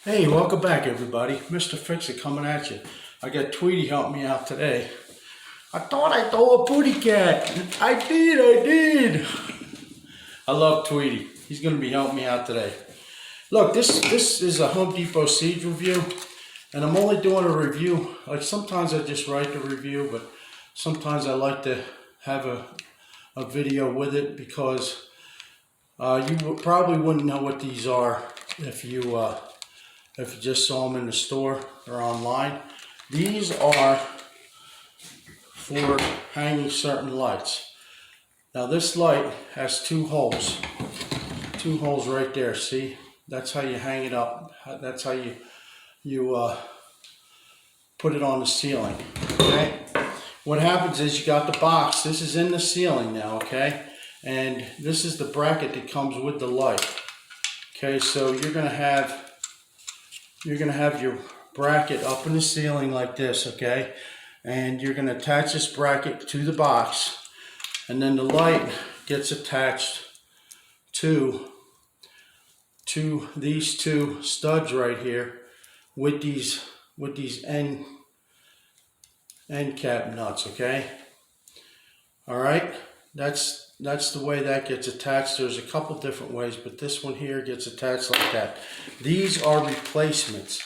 Hey, welcome back everybody. Mr. Fix-It coming at you. I got Tweety helping me out today. I thought I throw a booty cat. I did. I love Tweety. He's going to be helping me out today. Look, this is a Home Depot Seeds review, and I'm only doing a review. Like sometimes I just write the review, but sometimes I like to have a video with it because you probably wouldn't know what these are if you just saw them in the store or online. These are for hanging certain lights. Now this light has two holes right there. See, that's how you hang it up. That's how you put it on the ceiling. Okay. What happens is you got the box. This is in the ceiling now. Okay, and this is the bracket that comes with the light. Okay, so you're gonna have your bracket up in the ceiling like this, okay? And you're gonna attach this bracket to the box, and then the light gets attached to these two studs right here with these end cap nuts, okay? All right, that's the way that gets attached. There's a couple different ways, but this one here gets attached like that. These are replacements.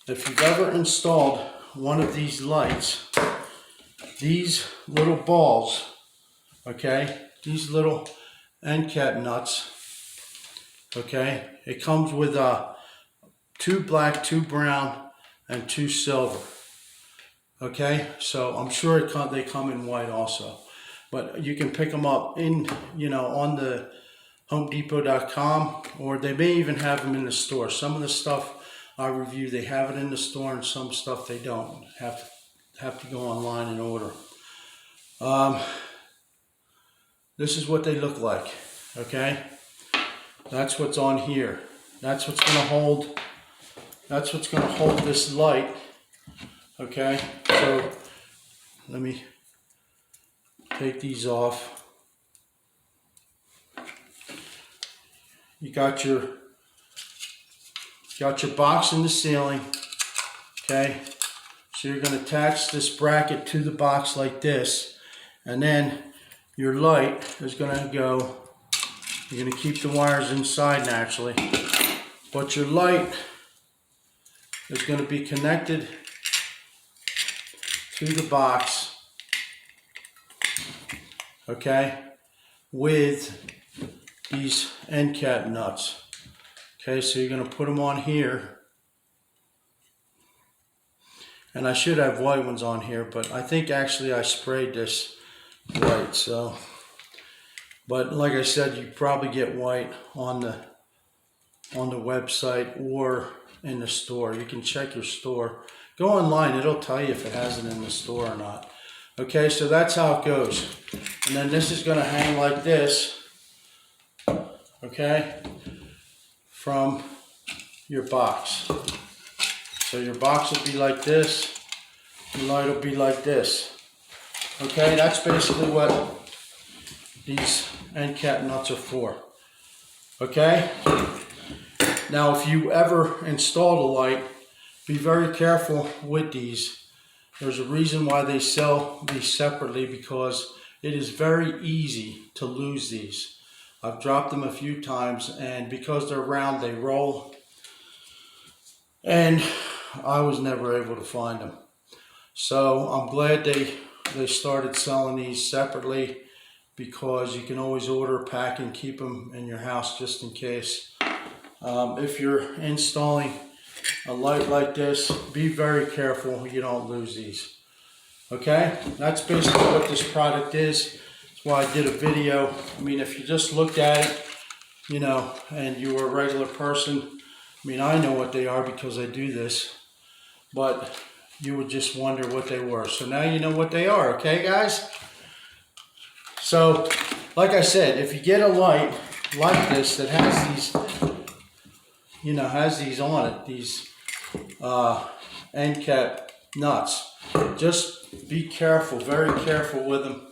If you've ever installed one of these lights, these little balls, okay, these little end cap nuts, okay, it comes with two black, two brown, and two silver. Okay, so I'm sure they come in white also. But you can pick them up on the HomeDepot.com, or they may even have them in the store. Some of the stuff I review, they have it in the store, and some stuff they don't. Have to go online and order. This is what they look like. Okay, that's what's on here. That's what's going to hold. That's what's going to hold this light. Okay, so let me take these off. You got your box in the ceiling, okay? So you're going to attach this bracket to the box like this, and then your light is going to go. You're going to keep the wires inside naturally, but your light is going to be connected to the box, okay, with these end cap nuts. Okay, so you're going to put them on here, and I should have white ones on here, but I think actually I sprayed this white. So, but like I said, you probably get white on the website or in the store. You can check your store. Go online, it'll tell you if it has it in the store or not. Okay, so that's how it goes. And then this is going to hang like this, okay, from your box. So your box will be like this, the light will be like this. Okay, that's basically what these end cap nuts are for. Okay, now if you ever install the light, be very careful with these. There's a reason why they sell these separately, because it is very easy to lose these. I've dropped them a few times, and because they're round, they roll, and I was never able to find them. So I'm glad they started selling these separately, because you can always order a pack and keep them in your house just in case. If you're installing a light like this, be very careful you don't lose these. Okay, that's basically what this product is. That's why I did a video. I mean, if you just looked at it, and you were a regular person, I mean, I know what they are because I do this, but you would just wonder what they were. So now you know what they are, okay, guys? So, like I said, if you get a light like this that has these, has these on it, these end cap nuts, just be careful, very careful with them.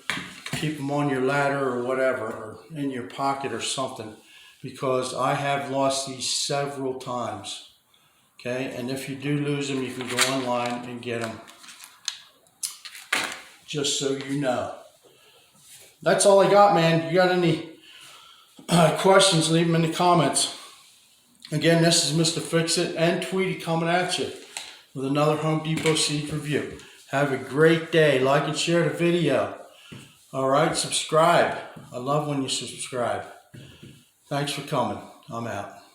Keep them on your ladder or whatever, or in your pocket or something, because I have lost these several times. Okay, and if you do lose them, you can go online and get them. Just so you know. That's all I got, man. You got any questions, leave them in the comments. Again, this is Mr. Fix-It and Tweety coming at you with another Home Depot seed review. Have a great day. Like and share the video. All right, subscribe. I love when you subscribe. Thanks for coming. I'm out.